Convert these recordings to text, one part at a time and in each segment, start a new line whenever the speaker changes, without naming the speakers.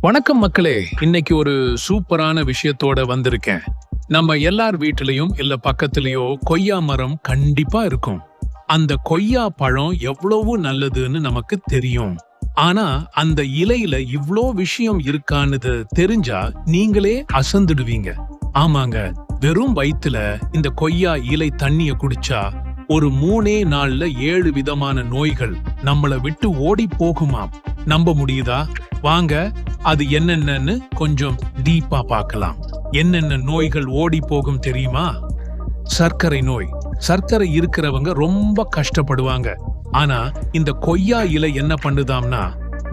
வணக்கம் மக்களே. இன்னைக்கு ஒரு சூப்பரான விஷயத்தோட வந்திருக்கேன். நம்ம எல்லார் வீட்டிலையும் இல்ல பக்கத்திலயோ கொய்யா மரம் கண்டிப்பா இருக்கும். அந்த கொய்யா பழம் எவ்வளவு நல்லதுன்னு நமக்கு தெரியும். ஆனா அந்த இலையில இவ்ளோ விஷயம் இருக்கான்னு தெரிஞ்சா நீங்களே அசந்துடுவீங்க. ஆமாங்க, வெறும் வயித்துல இந்த கொய்யா இலை தண்ணிய குடிச்சா ஒரு 3 நாள்ல 7 விதமான நோய்கள் நம்மள விட்டு ஓடி போகுமாம். நம்ப முடியுதா? வாங்க, அது என்னென்னு கொஞ்சம் டீப்பா பார்க்கலாம். என்னென்ன நோய்கள் ஓடி போகும் தெரியுமா? சர்க்கரை நோய். சர்க்கரை இருக்கிறவங்க ரொம்ப கஷ்டப்படுவாங்க. ஆனா இந்த கொய்யா இலை என்ன பண்ணுதாம்னா,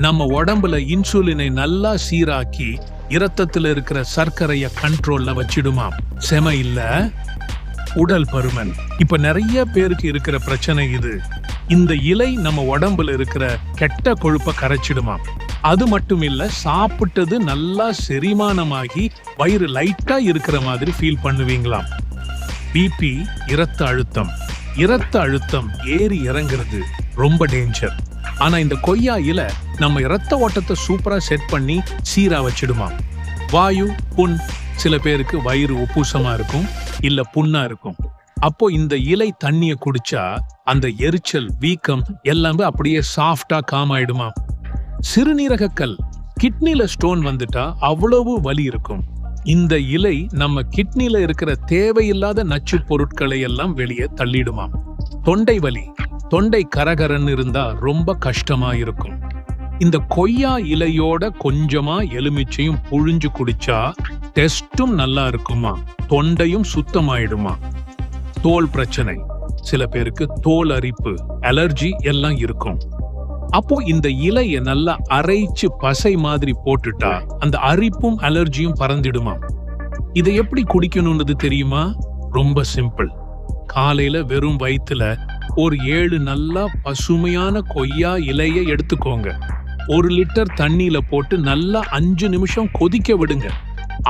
நம்ம உடம்புல இன்சுலினை நல்லா சீராக்கி இரத்தத்துல இருக்கிற சர்க்கரைய கண்ட்ரோல்ல வச்சிடுமாம். செம இல்ல? உடல் பருமன். இப்ப நிறைய பேருக்கு இருக்கிற பிரச்சனை இது. இந்த இலை நம்ம உடம்புல இருக்கிற கெட்ட கொழுப்பை கரைச்சிடுமாம். அது மட்டும் இல்ல, சாப்பிட்டது நல்லா செரிமானமாகி வயிறு லைட்டா இருக்கிற மாதிரி ஃபீல் பண்ணுவீங்களாம். பிபி, இரத்த அழுத்தம். இரத்த அழுத்தம் ஏறி இறங்குறது ரொம்ப டேஞ்சர். ஆனா இந்த கொய்யா இலை நம்ம இரத்த ஓட்டத்தை சூப்பரா செட் பண்ணி சீரா வச்சிடுமாம். வாயு, புண். சில பேருக்கு வயிறு உப்புசமா இருக்கும், இல்ல புண்ணா இருக்கும். அப்போ இந்த இலை தண்ணிய குடிச்சா அந்த எரிச்சல், வீக்கம் எல்லாமே அப்படியே சாஃப்டா காம் ஆயிடுமா. சிறுநீரகக்கல். கிட்னில ஸ்டோன் வந்துட்டா அவ்வளவு வலி இருக்கும். இந்த இலை நம்ம கிட்னில இருக்கிற தேவையில்லாத நச்சு பொருட்களை எல்லாம் வெளியே தள்ளிடுமாம். தொண்டை வலி. தொண்டை கரகரன்னு இருந்தா ரொம்ப கஷ்டமா இருக்கும். இந்த கொய்யா இலையோட கொஞ்சமா எலுமிச்சையும் புழிஞ்சு குடிச்சா டெஸ்டும் நல்லா இருக்குமா, தொண்டையும் சுத்தமாயிடுமா. தோல் பிரச்சனை. சில பேருக்கு தோல் அரிப்பு, அலர்ஜி எல்லாம் இருக்கும். அப்போ இந்த இலைய நல்லா அரைச்சு பசை மாதிரி போட்டுட்டா அந்த அரிப்பும் அலர்ஜியும் பறந்துடுமா. இதை எப்படி குடிக்கணும்னு தெரியுமா? ரொம்ப சிம்பிள். காலையில வெறும் வயித்துல ஒரு 7 நல்லா பசுமையான கொய்யா இலைய எடுத்துக்கோங்க. 1 லிட்டர் தண்ணியில போட்டு நல்லா 5 நிமிஷம் கொதிக்க விடுங்க.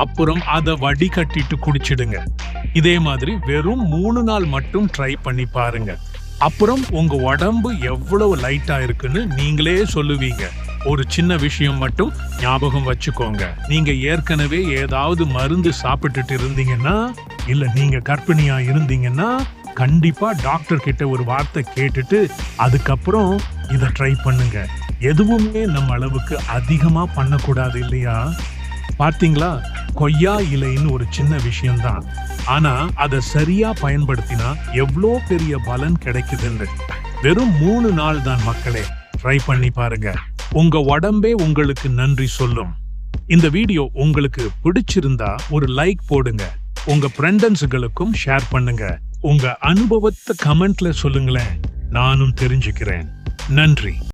அப்புறம் அதை வடிகட்டிட்டு குடிச்சிடுங்க. இதே மாதிரி வெறும் 3 நாள் மட்டும் ட்ரை பண்ணி பாருங்க. அப்புறம் உங்க உடம்பு எவ்வளவு லைட்டா இருக்குன்னு நீங்களே சொல்லுவீங்க. ஒரு சின்ன விஷயம் மட்டும் ஞாபகம் வச்சுக்கோங்க. நீங்க ஏற்கனவே ஏதாவது மருந்து சாப்பிட்டுட்டு இருந்தீங்கன்னா, இல்ல நீங்க கர்ப்பிணியா இருந்தீங்கன்னா, கண்டிப்பா டாக்டர் கிட்ட ஒரு வார்த்தை கேட்டுட்டு அதுக்கப்புறம் இதை ட்ரை பண்ணுங்க. எதுவுமே நம்ம அளவுக்கு அதிகமா பண்ணக்கூடாது, இல்லையா? பாத்தீங்களா, கொய்யா இலைன்னு ஒரு சின்ன விஷயம்தான். ஆனா அதை சரியா பயன்படுத்தினா எவ்வளோ பெரிய பலன் கிடைக்குதுன்னு. வெறும் 3 நாள் தான் மக்களே. ட்ரை பண்ணி பாருங்க. உங்க உடம்பே உங்களுக்கு நன்றி சொல்லும். இந்த வீடியோ உங்களுக்கு பிடிச்சிருந்தா ஒரு லைக் போடுங்க. உங்க ஃப்ரெண்ட்ஸுகளுக்கும் ஷேர் பண்ணுங்க. உங்க அனுபவத்தை கமெண்ட்ல சொல்லுங்களேன். நானும் தெரிஞ்சுக்கிறேன். நன்றி.